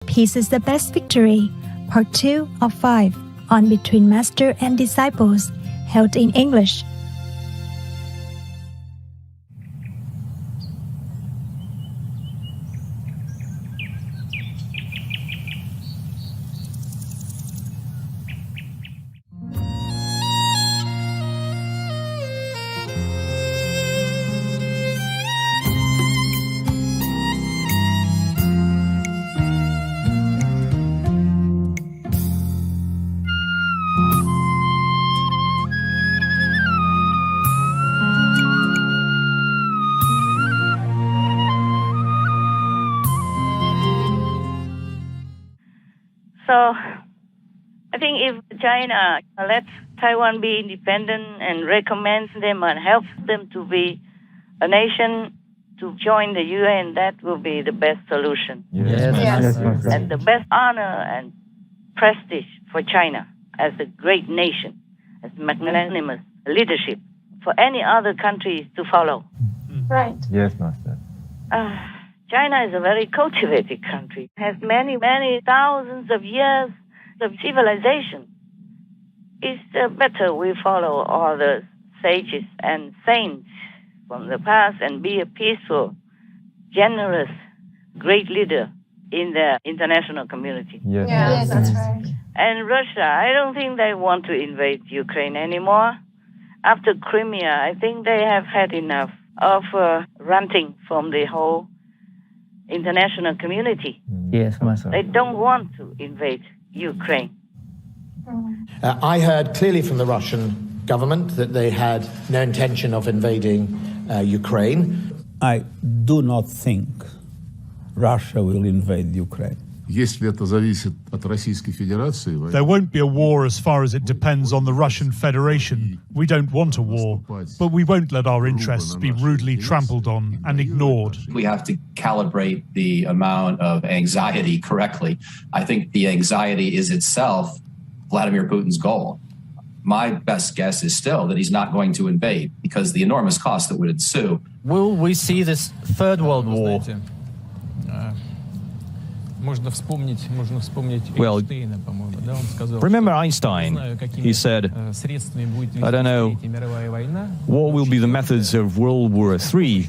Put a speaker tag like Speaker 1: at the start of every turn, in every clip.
Speaker 1: Peace is the Best Victory, Part 2 of 5, on Between Master and Disciples, held in English.
Speaker 2: So I think if China lets Taiwan be independent and recommends them and helps them to be a nation to join the UN, that will be the best solution.
Speaker 3: Yes.
Speaker 2: And the best honor and prestige for China as a great nation, as magnanimous leadership for any other countries to follow.
Speaker 3: Right.
Speaker 4: Yes, Master.
Speaker 2: China is a very cultivated country. It has many, many thousands of years of civilization. It's better we follow all the sages and saints from the past and be a peaceful, generous, great leader in the international community.
Speaker 3: Yes, that's right.
Speaker 2: And Russia, I don't think they want to invade Ukraine anymore. After Crimea, I think they have had enough of ranting from the whole international community.
Speaker 4: Yes, Master.
Speaker 2: They don't want to invade Ukraine.
Speaker 5: I heard clearly from the Russian government that they had no intention of invading Ukraine.
Speaker 6: I do not think Russia will invade Ukraine.
Speaker 7: Если это зависит от Российской Федерации,
Speaker 8: There won't be a war as far as it depends on the Russian Federation. We don't want a war, but we won't let our interests be rudely trampled on and ignored.
Speaker 9: We have to calibrate the amount of anxiety correctly. I think the anxiety is itself Vladimir Putin's goal. My best guess is still that he's not going to invade because the enormous cost that would ensue.
Speaker 10: Will we see this third world war?
Speaker 11: Well, remember Einstein? He said, I don't know what will be the methods of World War III,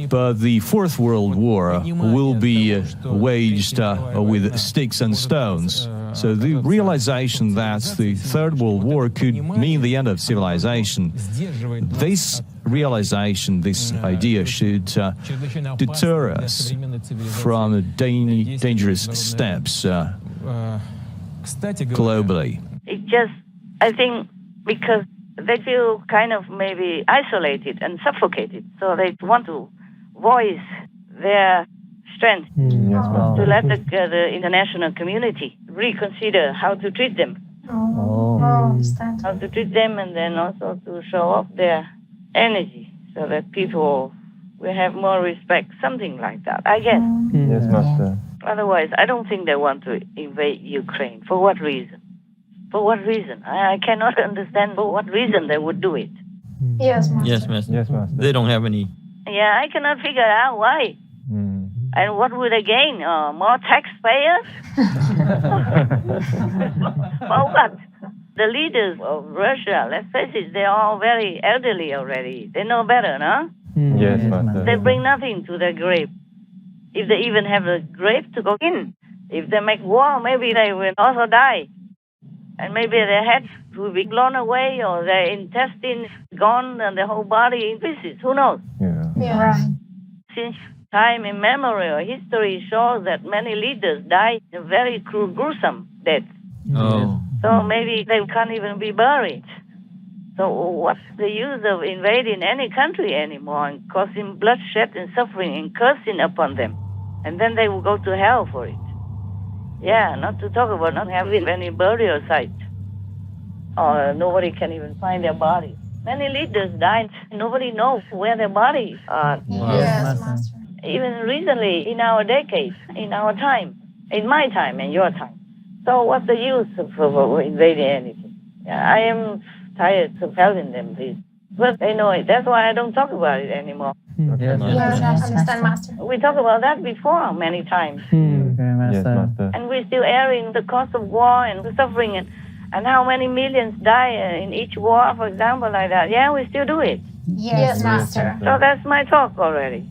Speaker 11: but the Fourth World War will be waged with sticks and stones. So the realization that the Third World War could mean the end of civilization, this realization, this idea should deter us from dangerous steps globally.
Speaker 2: It just, I think, because they feel kind of maybe isolated and suffocated, so they want to voice their strength to let the international community reconsider how to treat them. How to treat them, and then also to show off their energy so that people will have more respect, something like that, I guess.
Speaker 4: Yes, Master.
Speaker 2: Otherwise, I don't think they want to invade Ukraine. For what reason? For what reason? I cannot understand for what reason they would do it.
Speaker 3: Yes, Master.
Speaker 4: Yes, Master.
Speaker 10: They don't have any.
Speaker 2: Yeah, I cannot figure out why. And what would they gain? More taxpayers? For what? The leaders of Russia, let's face it, they're all very elderly already. They know better, no?
Speaker 4: Yes, Master.
Speaker 2: They bring nothing to their grave. If they even have a grave to go in. If they make war, maybe they will also die. And maybe their heads will be blown away or their intestines gone and the whole body in pieces. Who knows?
Speaker 3: Yeah, right.
Speaker 2: Since time immemorial, history shows that many leaders die a very gruesome death.
Speaker 10: Oh.
Speaker 2: So maybe they can't even be buried. So what's the use of invading any country anymore and causing bloodshed and suffering and cursing upon them? And then they will go to hell for it. Yeah, not to talk about not having any burial site. Or nobody can even find their bodies. Many leaders died. Nobody knows where their bodies are.
Speaker 3: Yes, Master.
Speaker 2: Even recently, in our decade, in our time, in my time and your time. So what's the use of invading anything? Yeah, I am tired of telling them this. But they know it. That's why I don't talk about it anymore.
Speaker 3: Yes, I understand, Master.
Speaker 2: We talked about that before many times.
Speaker 4: Yes, Master.
Speaker 2: And we're still airing the cost of war and the suffering and how many millions die in each war, for example, like that. Yeah, we still do it.
Speaker 3: Yes, Master.
Speaker 2: So that's my talk already.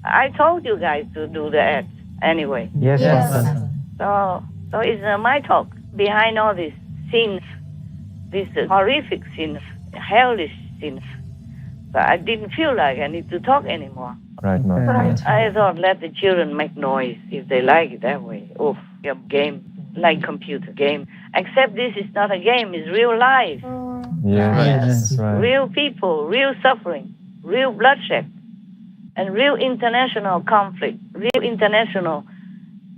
Speaker 2: I told you guys to do the act anyway.
Speaker 4: Yes,
Speaker 3: Yes.
Speaker 4: Master.
Speaker 2: So it's my talk behind all these scenes, these horrific scenes, hellish scenes. So I didn't feel like I need to talk anymore.
Speaker 4: Right, Master.
Speaker 3: Right.
Speaker 2: I thought let the children make noise if they like it that way. Oh, a game, like computer game. Except this is not a game, it's real life.
Speaker 4: Yes, right.
Speaker 2: Real people, real suffering, real bloodshed, and real international conflict, real international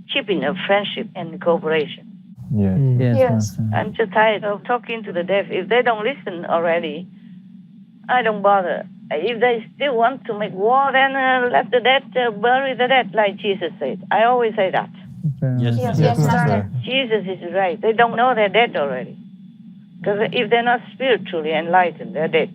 Speaker 2: chipping of friendship and cooperation.
Speaker 4: Yes.
Speaker 3: Yes.
Speaker 2: I'm just tired of talking to the deaf. If they don't listen already, I don't bother. If they still want to make war, then let the dead bury the dead, like Jesus said. I always say that.
Speaker 10: Yes,
Speaker 3: Yes, Master.
Speaker 2: Jesus is right. They don't know they're dead already. Because if they're not spiritually enlightened, they're dead.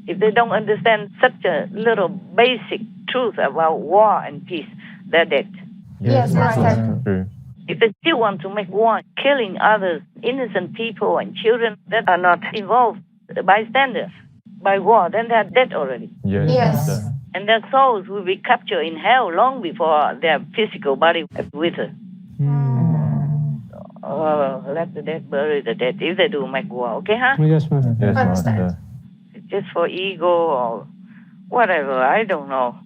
Speaker 2: If they don't understand such a little basic truth about war and peace, they're dead.
Speaker 3: Yes, Master.
Speaker 4: True.
Speaker 2: If they still want to make war, killing others, innocent people and children that are not involved, bystanders, by war, then they're dead already.
Speaker 4: Yes,
Speaker 3: Yes.
Speaker 4: Master.
Speaker 2: And their souls will be captured in hell long before their physical body wither. Let the dead bury the dead if they do make war, okay, huh?
Speaker 4: Yes,
Speaker 3: Understand.
Speaker 4: Master.
Speaker 2: Just for ego or whatever, I don't know.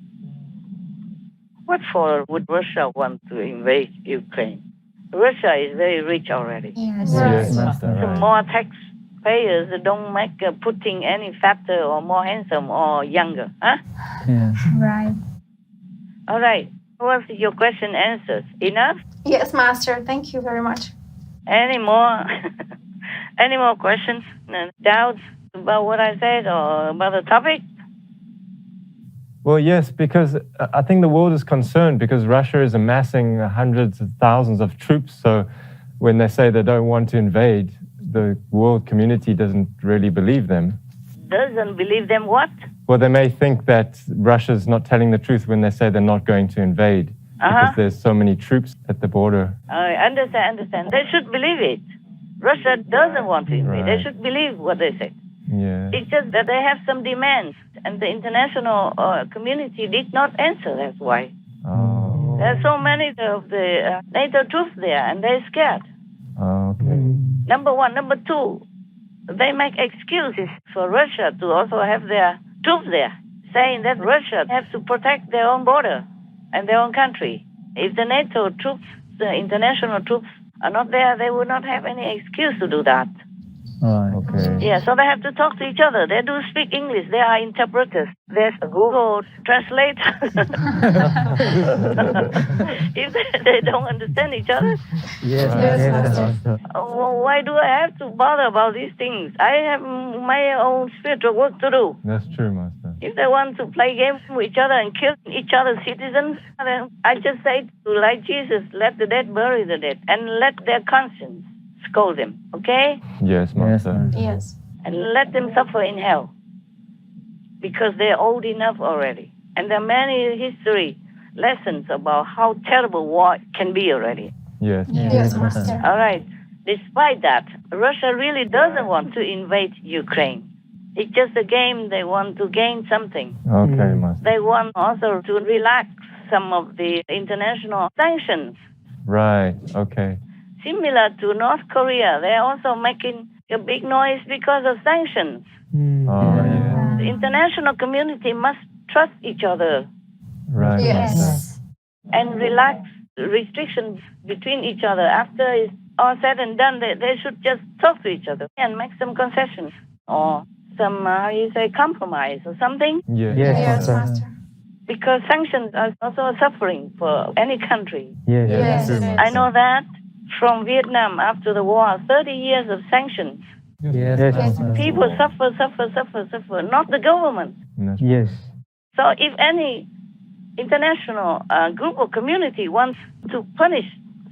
Speaker 2: What for would Russia want to invade Ukraine? Russia is very rich already.
Speaker 3: Yes.
Speaker 4: Yes, Master.
Speaker 2: So
Speaker 4: Right.
Speaker 2: more taxpayers don't make putting any fatter or more handsome or younger, huh?
Speaker 3: Right.
Speaker 2: All right. What's your question answers? Enough?
Speaker 3: Yes, Master. Thank you very much.
Speaker 2: Any more? Any more questions? Doubts about what I said or about the topic?
Speaker 4: Well, yes, because I think the world is concerned because Russia is amassing hundreds of thousands of troops. So when they say they don't want to invade, the world community doesn't really believe them.
Speaker 2: Doesn't believe them what?
Speaker 4: Well, they may think that Russia's not telling the truth when they say they're not going to invade because there's so many troops at the border.
Speaker 2: I understand. They should believe it. Russia doesn't want to invade. They
Speaker 4: Right.
Speaker 2: should believe what they say.
Speaker 4: Yeah.
Speaker 2: It's just that they have some demands, and the international community did not answer. That's why.
Speaker 4: Oh.
Speaker 2: There are so many of the NATO troops there, and they're scared.
Speaker 4: Oh, okay.
Speaker 2: Number one. Number two, they make excuses for Russia to also have their troops there, saying that Russia has to protect their own border and their own country. If the NATO troops, the international troops, are not there, they will not have any excuse to do that.
Speaker 4: Okay.
Speaker 2: Yeah, so they have to talk to each other. They do speak English. They are interpreters. There's a Google Translate. If they don't understand each other,
Speaker 3: Yes, Master.
Speaker 2: well, why do I have to bother about these things? I have my own spiritual work to do.
Speaker 4: That's true, Master.
Speaker 2: If they want to play games with each other and kill each other's citizens, then I just say, like Jesus, let the dead bury the dead and let their conscience scold them, okay?
Speaker 4: Yes, Master.
Speaker 3: Yes.
Speaker 2: And let them suffer in hell because they're old enough already. And there are many history lessons about how terrible war can be already.
Speaker 4: Yes.
Speaker 3: Yes, Master.
Speaker 2: All right. Despite that, Russia really doesn't want to invade Ukraine. It's just a game. They want to gain something.
Speaker 4: Okay, Master.
Speaker 2: They want also to relax some of the international sanctions.
Speaker 4: Right. Okay.
Speaker 2: Similar to North Korea, they're also making a big noise because of sanctions.
Speaker 4: Oh, yeah.
Speaker 2: The international community must trust each other
Speaker 4: Right, Master.
Speaker 3: Yes.
Speaker 2: and relax restrictions between each other. After it's all said and done, they should just talk to each other and make some concessions or some, compromise or something.
Speaker 4: Yes.
Speaker 3: Yes, Master.
Speaker 2: Because sanctions are also a suffering for any country.
Speaker 3: Yes.
Speaker 2: I know that from Vietnam after the war, 30 years of sanctions. People suffer, not the government.
Speaker 4: Yes.
Speaker 2: So if any international group or community wants to punish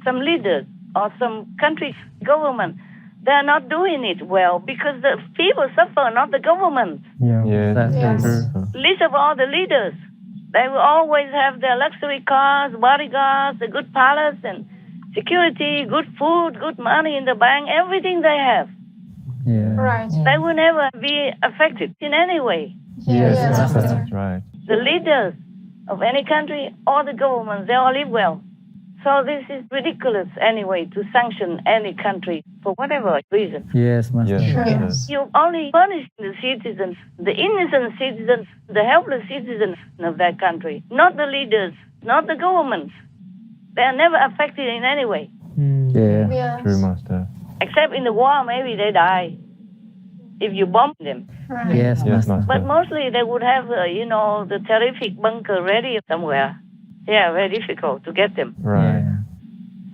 Speaker 2: some leaders or some country government, they're not doing it well because the people suffer, not the government.
Speaker 4: Yes.
Speaker 3: Yes.
Speaker 4: True.
Speaker 2: Least of all the leaders. They will always have their luxury cars, bodyguards, a good palace, and security, good food, good money in the bank, everything they have.
Speaker 3: Yeah.
Speaker 12: Right.
Speaker 2: They will never be affected in any way.
Speaker 3: Yes, Master.
Speaker 4: That's right.
Speaker 2: The leaders of any country or the government, they all live well. So this is ridiculous anyway to sanction any country for whatever reason.
Speaker 3: Yes, Master.
Speaker 12: Yes.
Speaker 2: You only punish the citizens, the innocent citizens, the helpless citizens of that country, not the leaders, not the governments. They are never affected in any way.
Speaker 3: Yeah.
Speaker 12: Yes.
Speaker 4: True, Master.
Speaker 2: Except in the war, maybe they die if you bomb them.
Speaker 12: Right.
Speaker 3: Yes,
Speaker 4: Yes,
Speaker 3: Master.
Speaker 2: But mostly they would have, the terrific bunker ready somewhere. Yeah, very difficult to get them.
Speaker 4: Right.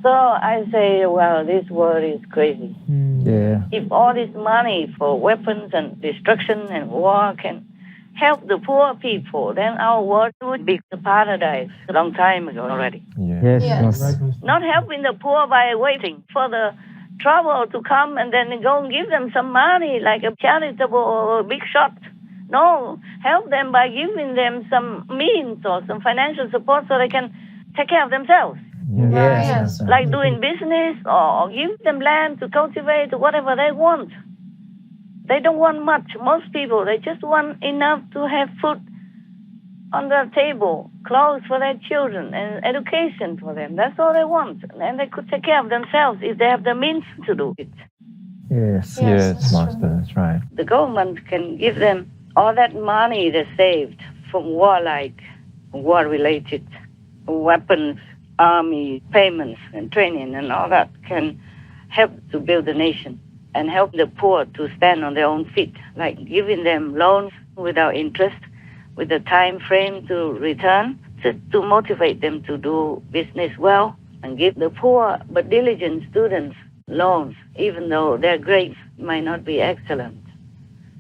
Speaker 2: So I say, well, this world is crazy.
Speaker 3: Yeah.
Speaker 2: If all this money for weapons and destruction and war can help the poor people, then our world would be a paradise a long time ago already.
Speaker 3: Yes,
Speaker 12: Yes.
Speaker 3: Master.
Speaker 2: Not helping the poor by waiting for the trouble to come and then go and give them some money like a charitable or big shot. No, help them by giving them some means or some financial support so they can take care of themselves.
Speaker 3: Yes,
Speaker 12: Yes.
Speaker 3: Master.
Speaker 2: Like doing business or give them land to cultivate or whatever they want. They don't want much. Most people, they just want enough to have food on their table, clothes for their children, and education for them. That's all they want. And they could take care of themselves if they have the means to do it.
Speaker 3: Yes.
Speaker 4: Yes, Master. That's right.
Speaker 2: The government can give them all that money they saved from war-related weapons, army payments and training and all that can help to build the nation and help the poor to stand on their own feet, like giving them loans without interest, with a time frame to return, to motivate them to do business well, and give the poor but diligent students loans, even though their grades might not be excellent.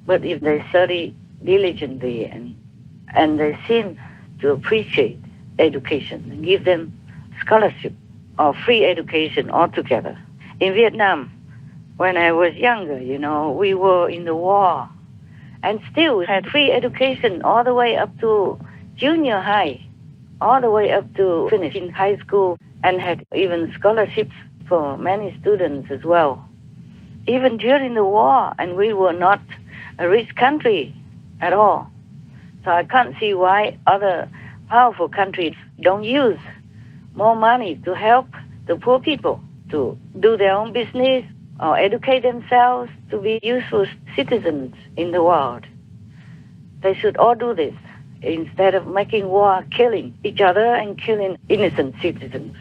Speaker 2: But if they study diligently and they seem to appreciate education, and give them scholarship or free education altogether. In Vietnam, when I was younger, we were in the war and still had free education all the way up to junior high, all the way up to finishing high school, and had even scholarships for many students as well. Even during the war, and we were not a rich country at all. So I can't see why other powerful countries don't use more money to help the poor people to do their own business or educate themselves to be useful citizens in the world. They should all do this instead of making war, killing each other and killing innocent citizens.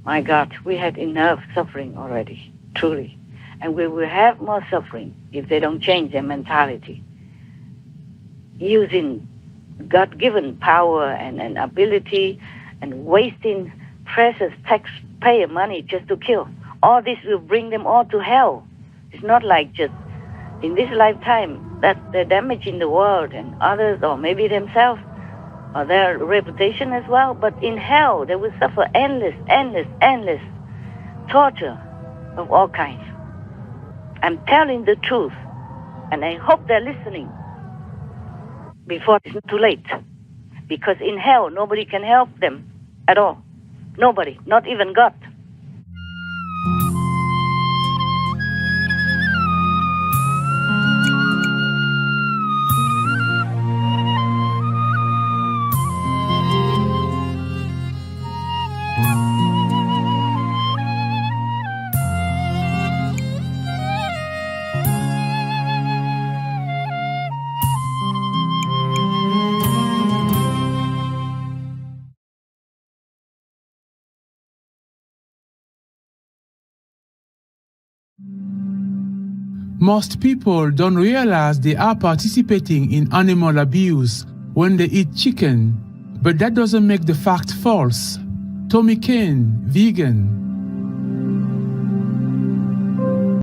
Speaker 2: My God, we had enough suffering already, truly. And we will have more suffering if they don't change their mentality. Using God-given power and ability and wasting precious taxpayer money just to kill. All this will bring them all to hell. It's not like just in this lifetime that they're damaging the world and others or maybe themselves or their reputation as well. But in hell, they will suffer endless torture of all kinds. I'm telling the truth, and I hope they're listening before it's too late. Because in hell, nobody can help them at all. Nobody, not even God.
Speaker 13: Most people don't realize they are participating in animal abuse when they eat chicken, but that doesn't make the fact false. Tommy Kane, vegan.